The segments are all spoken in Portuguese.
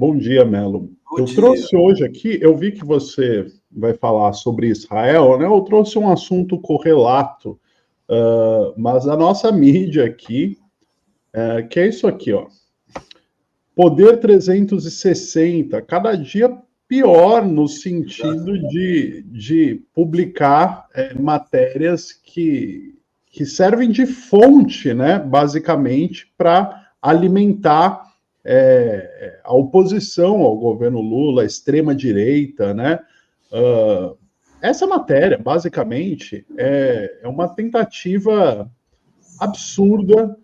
Bom dia, Melo. Bom dia. Trouxe hoje aqui, eu vi que você vai falar sobre Israel, né? Eu trouxe um assunto correlato, mas a nossa mídia aqui, que é isso aqui, ó. Poder 360, cada dia pior no sentido de publicar matérias que servem de fonte, né? Basicamente, para alimentar a oposição ao governo Lula, a extrema-direita, né? Essa matéria, basicamente, é uma tentativa absurda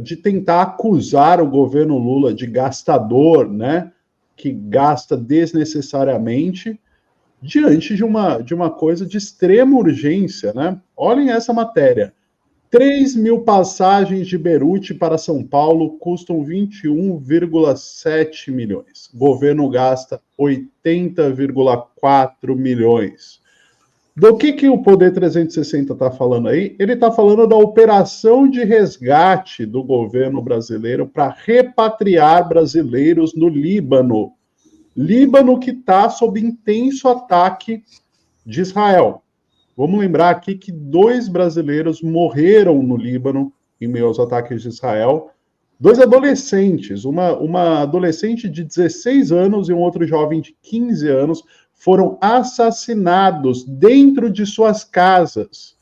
de tentar acusar o governo Lula de gastador, né? Que gasta desnecessariamente, diante de uma coisa de extrema urgência, né? Olhem essa matéria. 3.000 passagens de Beirute para São Paulo custam 21,7 milhões. O governo gasta 80,4 milhões. Do que o Poder 360 está falando aí? Ele está falando da operação de resgate do governo brasileiro para repatriar brasileiros no Líbano. Líbano que está sob intenso ataque de Israel. Vamos lembrar aqui que 2 brasileiros morreram no Líbano em meio aos ataques de Israel. 2 adolescentes, uma adolescente de 16 anos e um outro jovem de 15 anos, foram assassinados dentro de suas casas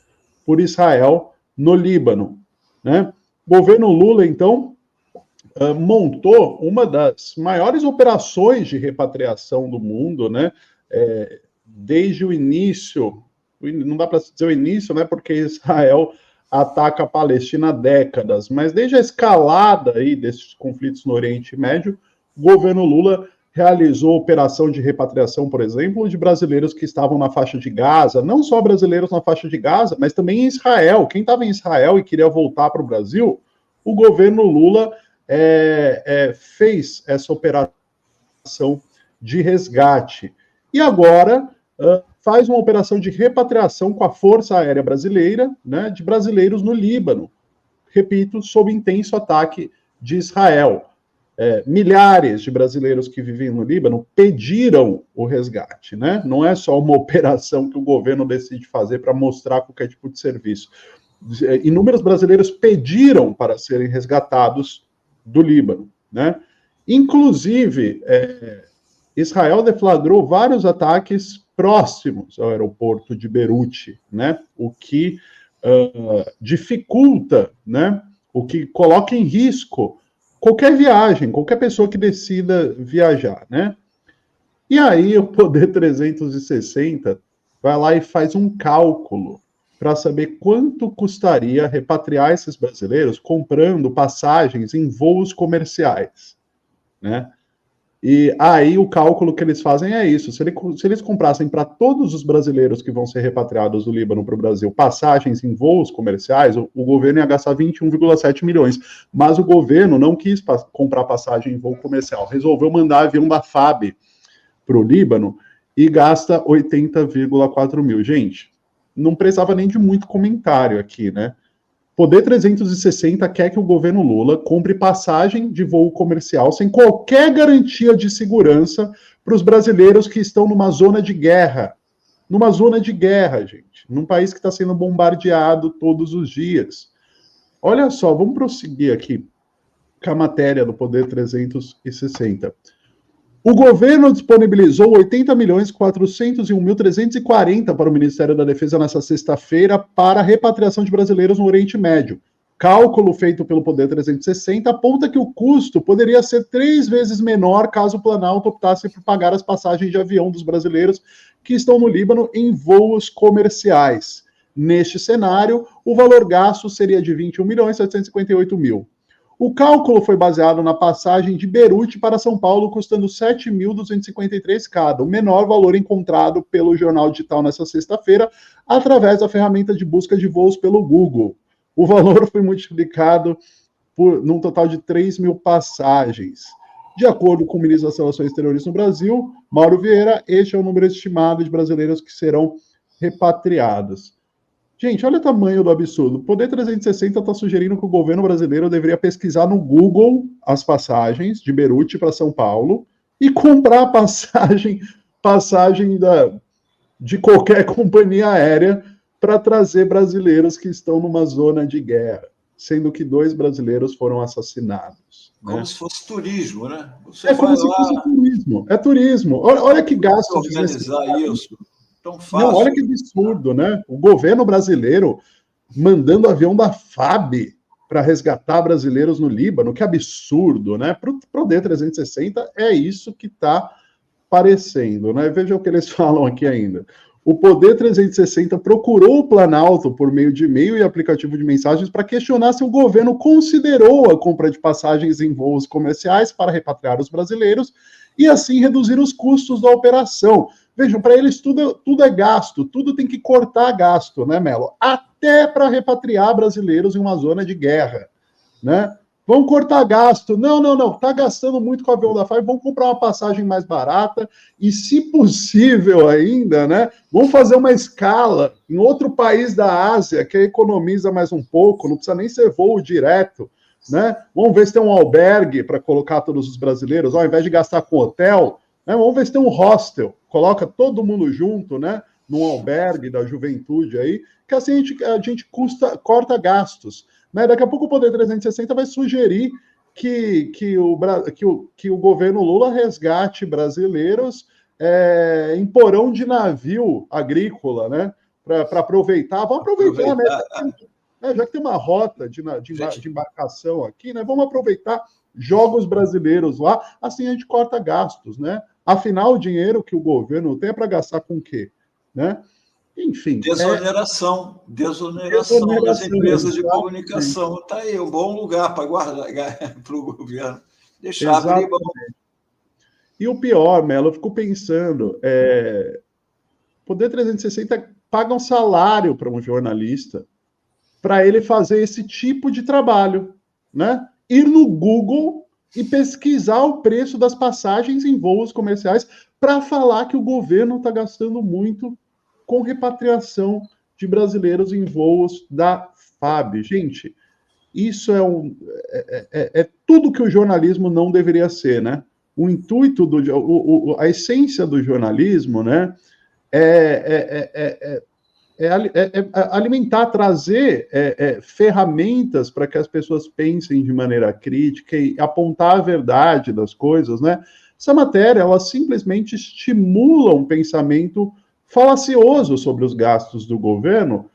por Israel no Líbano, né? O governo Lula, então, montou uma das maiores operações de repatriação do mundo, né? Desde o início, não dá para dizer o início, né? Porque Israel ataca a Palestina há décadas, mas desde a escalada aí desses conflitos no Oriente Médio, o governo Lula realizou operação de repatriação, por exemplo, de brasileiros que estavam na faixa de Gaza, não só brasileiros na faixa de Gaza, mas também em Israel. Quem estava em Israel e queria voltar para o Brasil, o governo Lula fez essa operação de resgate. E agora faz uma operação de repatriação com a Força Aérea Brasileira, né, de brasileiros no Líbano. Repito, sob intenso ataque de Israel. Milhares de brasileiros que vivem no Líbano pediram o resgate, né? Não é só uma operação que o governo decide fazer para mostrar qualquer tipo de serviço. Inúmeros brasileiros pediram para serem resgatados do Líbano, né? Inclusive, Israel deflagrou vários ataques próximos ao aeroporto de Beirute, né? O que dificulta, né? O que coloca em risco qualquer viagem, qualquer pessoa que decida viajar, né? E aí o Poder 360 vai lá e faz um cálculo para saber quanto custaria repatriar esses brasileiros comprando passagens em voos comerciais, né? E aí o cálculo que eles fazem é isso: se eles comprassem para todos os brasileiros que vão ser repatriados do Líbano para o Brasil passagens em voos comerciais, o governo ia gastar 21,7 milhões. Mas o governo não quis comprar passagem em voo comercial, resolveu mandar avião da FAB para o Líbano e gasta 80,4 mil. Gente, não precisava nem de muito comentário aqui, né? Poder 360 quer que o governo Lula compre passagem de voo comercial sem qualquer garantia de segurança para os brasileiros que estão numa zona de guerra. Numa zona de guerra, gente. Num país que está sendo bombardeado todos os dias. Olha só, vamos prosseguir aqui com a matéria do Poder 360. O governo disponibilizou 80.401.340 para o Ministério da Defesa nesta sexta-feira para a repatriação de brasileiros no Oriente Médio. Cálculo feito pelo Poder 360 aponta que o custo poderia ser 3 vezes menor caso o Planalto optasse por pagar as passagens de avião dos brasileiros que estão no Líbano em voos comerciais. Neste cenário, o valor gasto seria de 21.758.000. O cálculo foi baseado na passagem de Beirute para São Paulo, custando 7.253 cada, o menor valor encontrado pelo jornal digital nessa sexta-feira, através da ferramenta de busca de voos pelo Google. O valor foi multiplicado num total de 3.000 passagens. De acordo com o ministro das Relações Exteriores no Brasil, Mauro Vieira, este é o número estimado de brasileiros que serão repatriados. Gente, olha o tamanho do absurdo. O Poder 360 está sugerindo que o governo brasileiro deveria pesquisar no Google as passagens de Beirute para São Paulo e comprar passagem de qualquer companhia aérea para trazer brasileiros que estão numa zona de guerra, sendo que 2 brasileiros foram assassinados. Como se fosse turismo, né? Você como se fosse turismo. É turismo. Olha que gasto organizar isso. Tão fácil. Não, olha que absurdo, né? O governo brasileiro mandando avião da FAB para resgatar brasileiros no Líbano, que absurdo, né? Para o Poder 360 é isso que está parecendo, né? Veja o que eles falam aqui ainda. O Poder 360 procurou o Planalto por meio de e-mail e aplicativo de mensagens para questionar se o governo considerou a compra de passagens em voos comerciais para repatriar os brasileiros e assim reduzir os custos da operação. Vejam, para eles tudo é gasto, tudo tem que cortar gasto, né, Melo? Até para repatriar brasileiros em uma zona de guerra, né? Vão cortar gasto. Não. Tá gastando muito com o avião da FAB, vão comprar uma passagem mais barata e, se possível ainda, né? Vão fazer uma escala em outro país da Ásia que economiza mais um pouco, não precisa nem ser voo direto, né? Vamos ver se tem um albergue para colocar todos os brasileiros, ao invés de gastar com hotel, né? Vamos ver se tem um hostel, coloca todo mundo junto, né? Num albergue da juventude aí, que assim a gente corta gastos. Né? Daqui a pouco o Poder 360 vai sugerir que o governo Lula resgate brasileiros em porão de navio agrícola, né? Para aproveitar. Vamos aproveitar, né? Já que tem uma rota de embarcação aqui, né? Vamos aproveitar, joga os brasileiros lá, assim a gente corta gastos, né? Afinal, o dinheiro que o governo tem é para gastar com o quê? Né? Enfim. Desoneração das empresas de comunicação. Está aí, um bom lugar para guardar para o governo. Deixar abrir mão. E o pior, Melo, eu fico pensando, Poder 360 paga um salário para um jornalista para ele fazer esse tipo de trabalho, né? Ir no Google e pesquisar o preço das passagens em voos comerciais para falar que o governo está gastando muito com repatriação de brasileiros em voos da FAB. Gente, isso é tudo que o jornalismo não deveria ser, né? O intuito, a essência do jornalismo, né, é alimentar, trazer ferramentas para que as pessoas pensem de maneira crítica e apontar a verdade das coisas, né? Essa matéria, ela simplesmente estimula um pensamento falacioso sobre os gastos do governo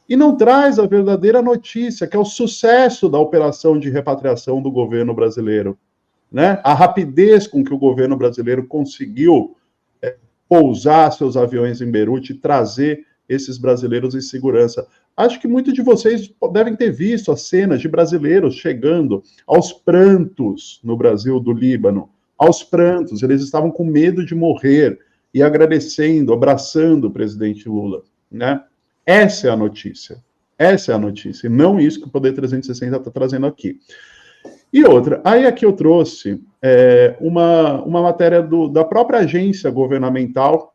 e não traz a verdadeira notícia, que é o sucesso da operação de repatriação do governo brasileiro, né? A rapidez com que o governo brasileiro conseguiu pousar seus aviões em Beirute e trazer esses brasileiros em segurança. Acho que muitos de vocês devem ter visto as cenas de brasileiros chegando aos prantos no Brasil do Líbano, aos prantos, eles estavam com medo de morrer, e agradecendo, abraçando o presidente Lula, né? Essa é a notícia, e não isso que o Poder 360 está trazendo aqui. E outra, aí aqui eu trouxe uma matéria da própria agência governamental,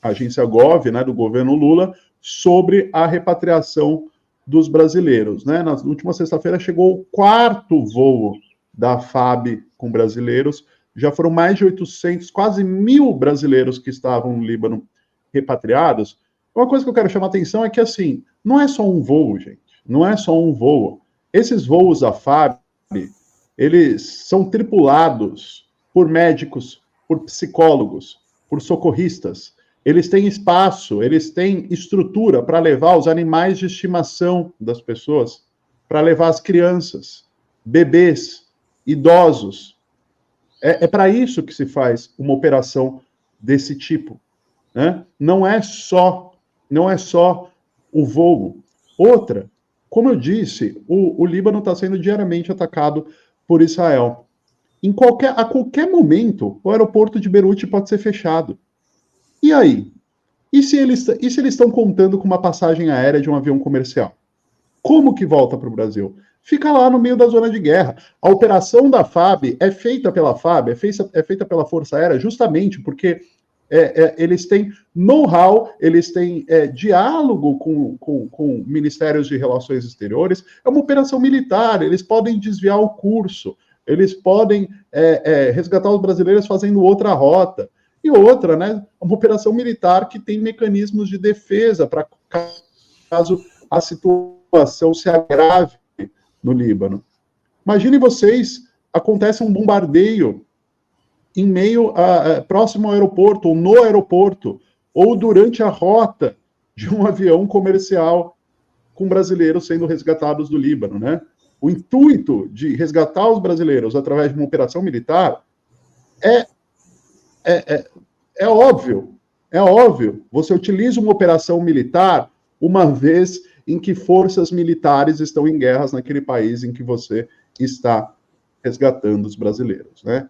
a agência Gov, né, do governo Lula, sobre a repatriação dos brasileiros, né? Na última sexta-feira chegou o 4º voo da FAB com brasileiros. Já foram mais de 800, quase 1.000 brasileiros que estavam no Líbano repatriados. Uma coisa que eu quero chamar a atenção é que, assim, não é só um voo, gente. Não é só um voo. Esses voos da FAB, eles são tripulados por médicos, por psicólogos, por socorristas. Eles têm espaço, eles têm estrutura para levar os animais de estimação das pessoas, para levar as crianças, bebês, idosos. É para isso que se faz uma operação desse tipo, né? Não é só o voo. Outra, como eu disse, o Líbano está sendo diariamente atacado por Israel. A qualquer momento, o aeroporto de Beirute pode ser fechado. E aí? E se eles estão contando com uma passagem aérea de um avião comercial? Como que volta para o Brasil? Fica lá no meio da zona de guerra. A operação da FAB é feita pela FAB, é feita pela Força Aérea, justamente porque eles têm know-how, eles têm diálogo com ministérios de relações exteriores, é uma operação militar, eles podem desviar o curso, eles podem resgatar os brasileiros fazendo outra rota. E outra, né, uma operação militar que tem mecanismos de defesa para caso a situação se agrave no Líbano. Imagine vocês, acontece um bombardeio em meio próximo ao aeroporto, ou no aeroporto, ou durante a rota de um avião comercial com brasileiros sendo resgatados do Líbano, né? O intuito de resgatar os brasileiros através de uma operação militar é óbvio. É óbvio. Você utiliza uma operação militar uma vez em que forças militares estão em guerras naquele país em que você está resgatando os brasileiros, né?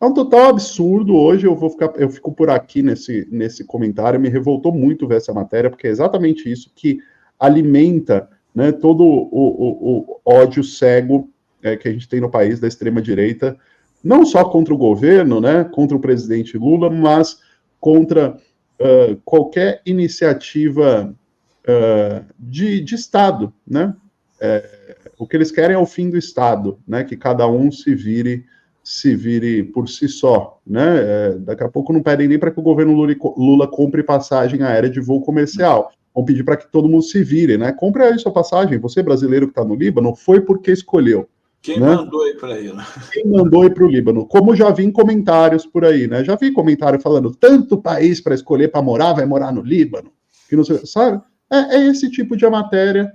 É um total absurdo. Hoje eu fico por aqui nesse comentário. Me revoltou muito ver essa matéria, porque é exatamente isso que alimenta, né, todo o ódio cego que a gente tem no país da extrema-direita, não só contra o governo, né, contra o presidente Lula, mas contra qualquer iniciativa de Estado, né? O que eles querem é o fim do Estado, né? Que cada um se vire por si só, né? Daqui a pouco não pedem nem para que o governo Lula compre passagem aérea de voo comercial. Vão pedir para que todo mundo se vire, né? Compre aí sua passagem. Você, brasileiro que está no Líbano, foi porque escolheu. Quem né? mandou ir para aí, né? Quem mandou ir para o Líbano? Como já vi em comentários por aí, né? Já vi comentário falando, tanto país para escolher para morar, vai morar no Líbano. Que não sei, sabe? É esse tipo de matéria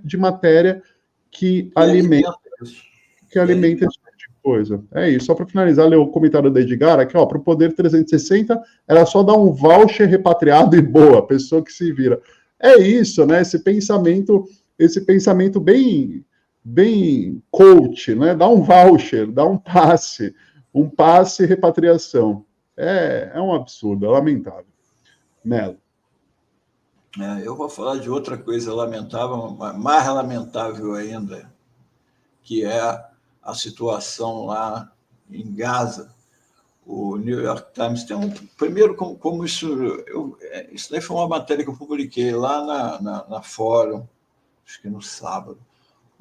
que alimenta esse tipo de coisa. É isso. Só para finalizar, ler o comentário da Edgar aqui, ó, para o Poder 360 era só dar um voucher repatriado e boa, pessoa que se vira. É isso, né? Esse pensamento bem coach, né? Dá um voucher, dá um passe repatriação. É um absurdo, é lamentável. Melo. Eu vou falar de outra coisa lamentável, mais lamentável ainda, que é a situação lá em Gaza. O New York Times tem primeiro, como isso daí foi uma matéria que eu publiquei lá na Fórum, acho que no sábado.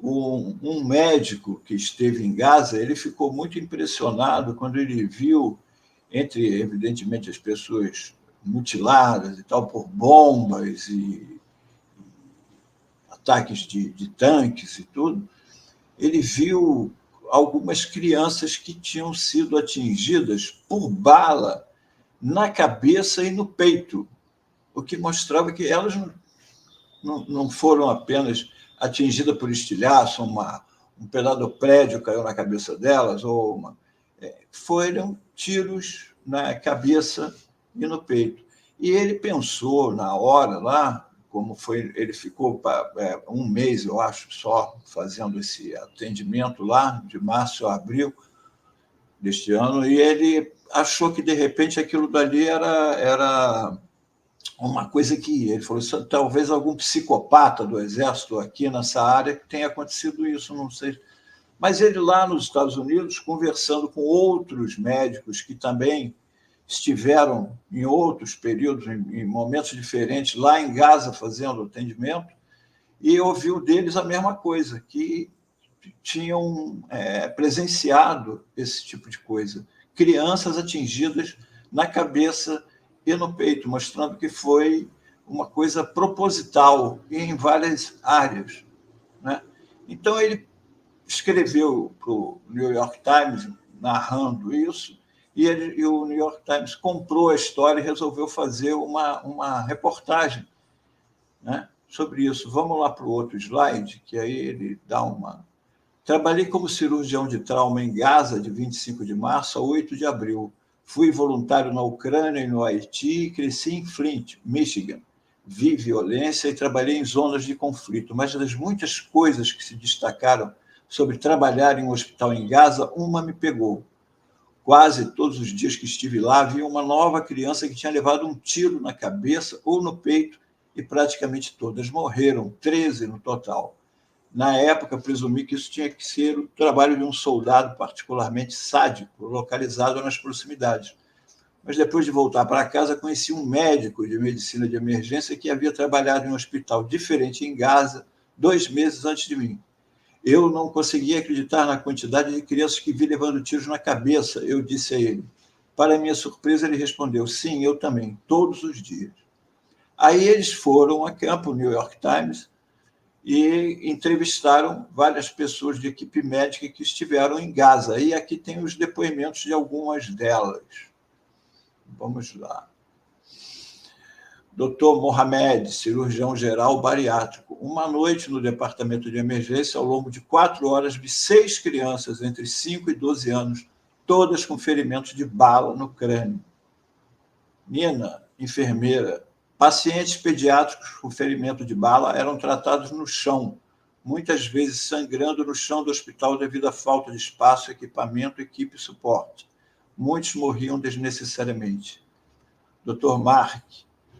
Um médico que esteve em Gaza, ele ficou muito impressionado quando ele viu, entre, evidentemente, as pessoas mutiladas e tal, por bombas e ataques de tanques e tudo, ele viu algumas crianças que tinham sido atingidas por bala na cabeça e no peito, o que mostrava que elas não foram apenas atingidas por estilhaço, um pedaço do prédio caiu na cabeça delas, foram tiros na cabeça e no peito. E ele pensou, na hora lá, como foi, ele ficou um mês, eu acho, só fazendo esse atendimento lá, de março a abril deste ano, e ele achou que, de repente, aquilo dali era uma coisa que ele falou, talvez algum psicopata do exército aqui nessa área que tenha acontecido isso, não sei. Mas ele lá nos Estados Unidos, conversando com outros médicos que também estiveram em outros períodos, em momentos diferentes, lá em Gaza fazendo atendimento, e ouviu deles a mesma coisa, que tinham presenciado esse tipo de coisa. Crianças atingidas na cabeça e no peito, mostrando que foi uma coisa proposital em várias áreas, né? Então, ele escreveu para o New York Times, narrando isso, e o New York Times comprou a história e resolveu fazer uma reportagem, né, sobre isso. Vamos lá para o outro slide, que aí ele dá uma... Trabalhei como cirurgião de trauma em Gaza de 25 de março a 8 de abril. Fui voluntário na Ucrânia e no Haiti e cresci em Flint, Michigan. Vi violência e trabalhei em zonas de conflito. Mas das muitas coisas que se destacaram sobre trabalhar em um hospital em Gaza, uma me pegou. Quase todos os dias que estive lá, vi uma nova criança que tinha levado um tiro na cabeça ou no peito e praticamente todas morreram, 13 no total. Na época, presumi que isso tinha que ser o trabalho de um soldado particularmente sádico, localizado nas proximidades. mas depois de voltar para casa, conheci um médico de medicina de emergência que havia trabalhado em um hospital diferente em Gaza 2 meses antes de mim. Eu não conseguia acreditar na quantidade de crianças que vi levando tiros na cabeça, eu disse a ele. Para minha surpresa, ele respondeu, sim, eu também, todos os dias. Aí eles foram a campo, New York Times, e entrevistaram várias pessoas de equipe médica que estiveram em Gaza. E aqui tem os depoimentos de algumas delas. Vamos lá. Dr. Mohamed, cirurgião geral bariátrico. Uma noite no departamento de emergência, ao longo de 4 horas, vi 6 crianças entre 5 e 12 anos, todas com ferimentos de bala no crânio. Nina, enfermeira. Pacientes pediátricos com ferimento de bala eram tratados no chão, muitas vezes sangrando no chão do hospital devido à falta de espaço, equipamento, equipe e suporte. Muitos morriam desnecessariamente. Dr. Mark,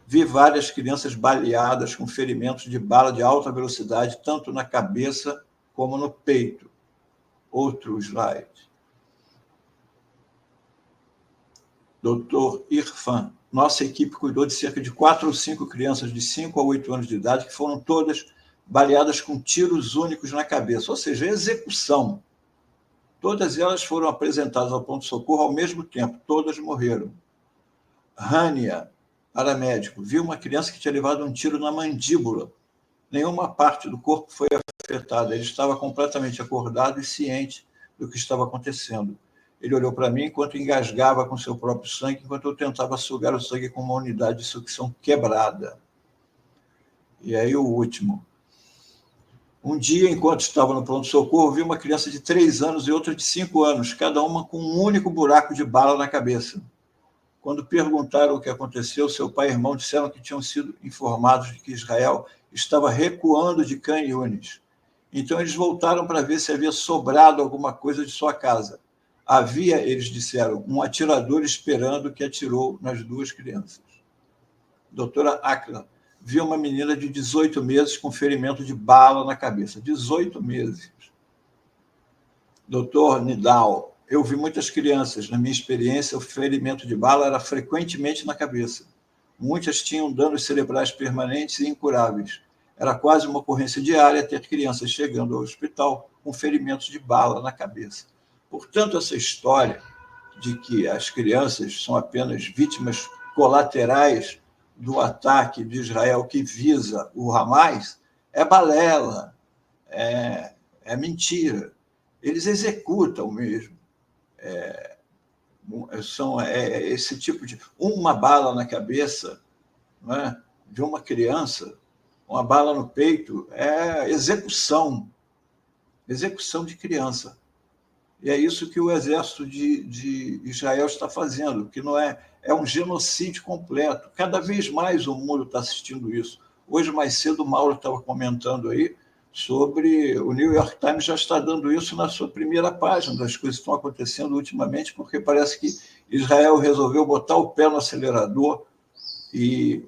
vi várias crianças baleadas com ferimentos de bala de alta velocidade, tanto na cabeça como no peito. Outro slide. Dr. Irfan, nossa equipe cuidou de cerca de 4 ou 5 crianças de 5 a 8 anos de idade que foram todas baleadas com tiros únicos na cabeça, ou seja, execução. Todas elas foram apresentadas ao pronto-socorro ao mesmo tempo, todas morreram. Rania, paramédico, viu uma criança que tinha levado um tiro na mandíbula. Nenhuma parte do corpo foi afetada. Ele estava completamente acordado e ciente do que estava acontecendo. Ele olhou para mim enquanto engasgava com seu próprio sangue, enquanto eu tentava sugar o sangue com uma unidade de sucção quebrada. E aí o último. Um dia, enquanto estava no pronto-socorro, vi uma criança de 3 anos e outra de 5 anos, cada uma com um único buraco de bala na cabeça. Quando perguntaram o que aconteceu, seu pai e irmão disseram que tinham sido informados de que Israel estava recuando de Khan Yunis. Então eles voltaram para ver se havia sobrado alguma coisa de sua casa. Havia, eles disseram, um atirador esperando que atirou nas 2 crianças. Doutora Akla viu uma menina de 18 meses com ferimento de bala na cabeça. 18 meses. Doutor Nidal, eu vi muitas crianças. Na minha experiência, o ferimento de bala era frequentemente na cabeça. Muitas tinham danos cerebrais permanentes e incuráveis. Era quase uma ocorrência diária ter crianças chegando ao hospital com ferimentos de bala na cabeça. Portanto, essa história de que as crianças são apenas vítimas colaterais do ataque de Israel que visa o Hamas é balela, é mentira. Eles executam mesmo. Esse tipo de... Uma bala na cabeça, não é, de uma criança, uma bala no peito, é execução de criança. E é isso que o exército de Israel está fazendo, que não é um genocídio completo. Cada vez mais o mundo está assistindo isso. Hoje, mais cedo, o Mauro estava comentando aí sobre o New York Times já está dando isso na sua primeira página das coisas que estão acontecendo ultimamente, porque parece que Israel resolveu botar o pé no acelerador e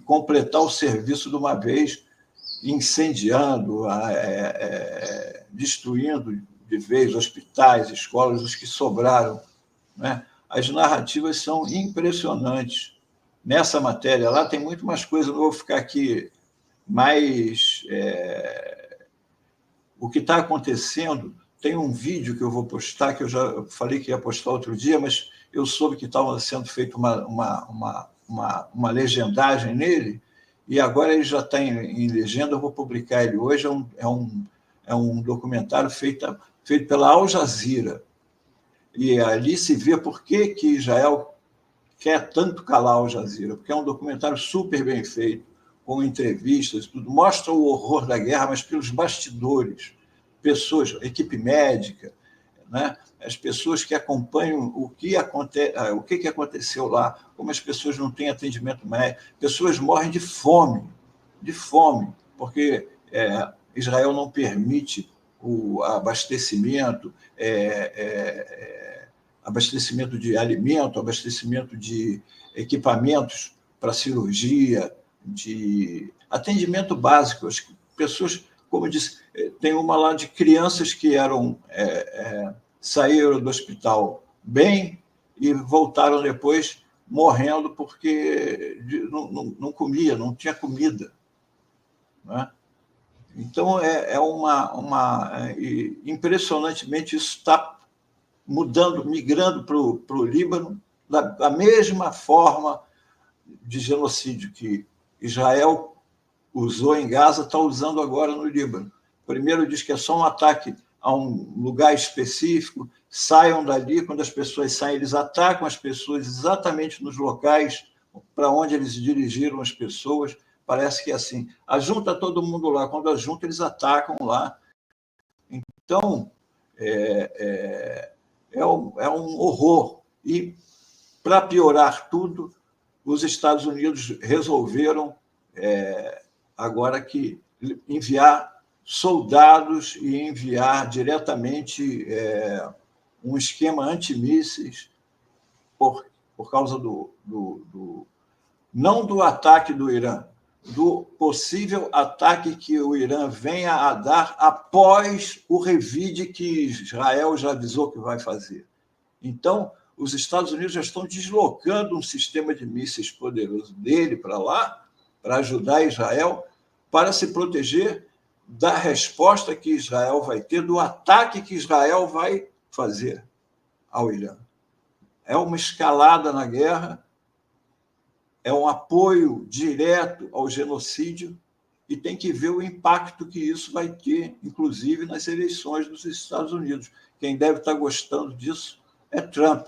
completar o serviço de uma vez, incendiando, destruindo de vez hospitais, escolas, os que sobraram, né? As narrativas são impressionantes. Nessa matéria lá tem muito mais coisa, não vou ficar aqui, mas o que está acontecendo, tem um vídeo que eu vou postar, que eu já falei que ia postar outro dia, mas eu soube que estava sendo feita uma legendagem nele, e agora ele já está em legenda, eu vou publicar ele hoje, é um documentário feito pela Al Jazeera. E ali se vê por que Israel quer tanto calar a Al Jazeera, porque é um documentário super bem feito, com entrevistas, tudo. Mostra o horror da guerra, mas pelos bastidores. Pessoas, equipe médica, né? As pessoas que acompanham o que aconteceu lá, como as pessoas não têm atendimento médico, pessoas morrem de fome, porque Israel não permite o abastecimento, abastecimento de alimento, abastecimento de equipamentos para cirurgia, de atendimento básico. As pessoas, como eu disse, tem uma lá de crianças que saíram do hospital bem e voltaram depois morrendo porque não comia, não tinha comida, né? Então, impressionantemente, isso está mudando, migrando para o Líbano, da mesma forma de genocídio que Israel usou em Gaza, está usando agora no Líbano. Primeiro diz que é só um ataque a um lugar específico, saiam dali, quando as pessoas saem, eles atacam as pessoas exatamente nos locais para onde eles dirigiram as pessoas. Parece que é assim. Ajunta todo mundo lá, quando ajunta, eles atacam lá. Então, é um horror. E, para piorar tudo, os Estados Unidos resolveram, agora, que enviar soldados e enviar diretamente um esquema antimísseis por causa não do ataque do Irã, do possível ataque que o Irã venha a dar após o revide que Israel já avisou que vai fazer. Então, os Estados Unidos já estão deslocando um sistema de mísseis poderoso dele para lá, para ajudar Israel, para se proteger da resposta que Israel vai ter, do ataque que Israel vai fazer ao Irã. É uma escalada na guerra, é um apoio direto ao genocídio, e tem que ver o impacto que isso vai ter, inclusive nas eleições dos Estados Unidos. Quem deve estar gostando disso é Trump,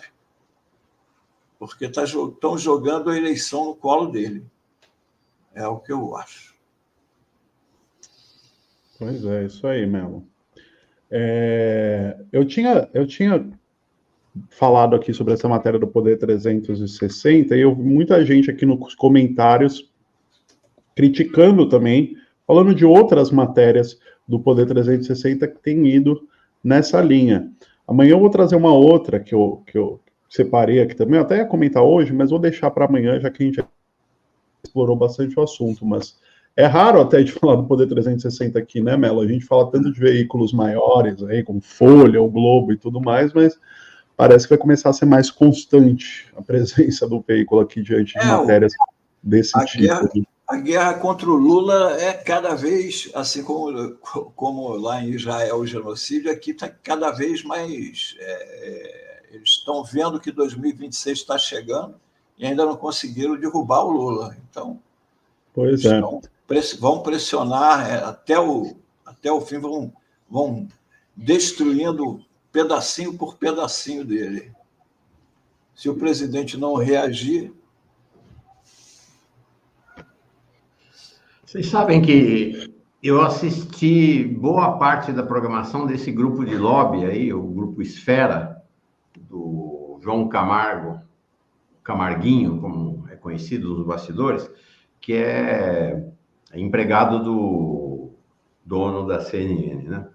porque estão jogando a eleição no colo dele. É o que eu acho. Pois é, isso aí, Melo. Eu tinha falado aqui sobre essa matéria do Poder 360, e eu vi muita gente aqui nos comentários criticando também, falando de outras matérias do Poder 360 que tem ido nessa linha. Amanhã eu vou trazer uma outra que eu separei aqui também, eu até ia comentar hoje, mas vou deixar para amanhã, já que a gente explorou bastante o assunto, mas é raro até de falar do Poder 360 aqui, né, Melo? A gente fala tanto de veículos maiores, aí, como Folha, o Globo e tudo mais, mas parece que vai começar a ser mais constante a presença do veículo aqui diante de matérias desse tipo. A guerra contra o Lula é cada vez, assim como lá em Israel o genocídio, aqui está cada vez mais... eles estão vendo que 2026 está chegando e ainda não conseguiram derrubar o Lula. Então, vão pressionar até o fim, vão destruindo pedacinho por pedacinho dele. Se o presidente não reagir... Vocês sabem que eu assisti boa parte da programação desse grupo de lobby aí, o Grupo Esfera, do João Camarguinho, como é conhecido nos bastidores, que é empregado do dono da CNN, né?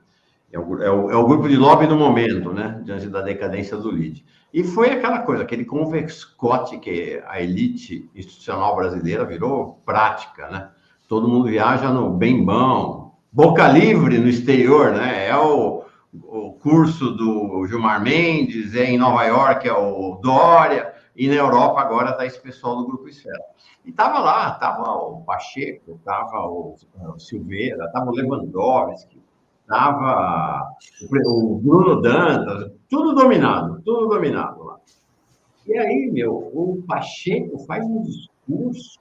É o grupo de lobby do momento, né? Diante da decadência do LIDE. E foi aquela coisa, aquele converscote que a elite institucional brasileira virou prática, né? Todo mundo viaja no bem-bom, boca livre no exterior, né? É o curso do Gilmar Mendes, em Nova York é o Dória, e na Europa agora está esse pessoal do Grupo Esfera. E estava lá, estava o Pacheco, estava o Silveira, estava o Lewandowski, estava o Bruno Dantas, tudo dominado lá. E aí, o Pacheco faz um discurso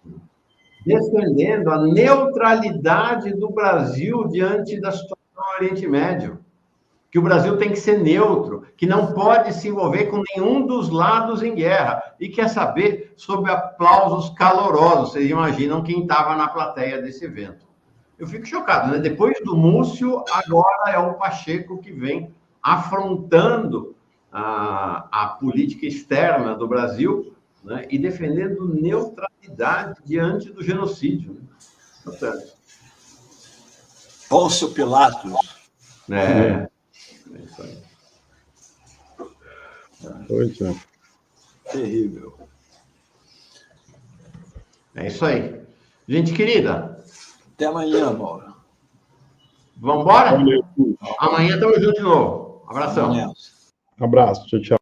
defendendo a neutralidade do Brasil diante da situação do Oriente Médio. Que o Brasil tem que ser neutro, que não pode se envolver com nenhum dos lados em guerra. E quer saber, sob aplausos calorosos. Vocês imaginam quem estava na plateia desse evento. Eu fico chocado, né? Depois do Múcio, agora é o Pacheco que vem afrontando a política externa do Brasil, né? E defendendo neutralidade diante do genocídio. Né? Portanto, Pôncio Pilatos. É isso aí. Pois é. Terrível. É isso aí. Gente querida. Até amanhã, Mauro. Vamos embora? Amanhã estamos juntos de novo. Abração. Abraço. Tchau, tchau.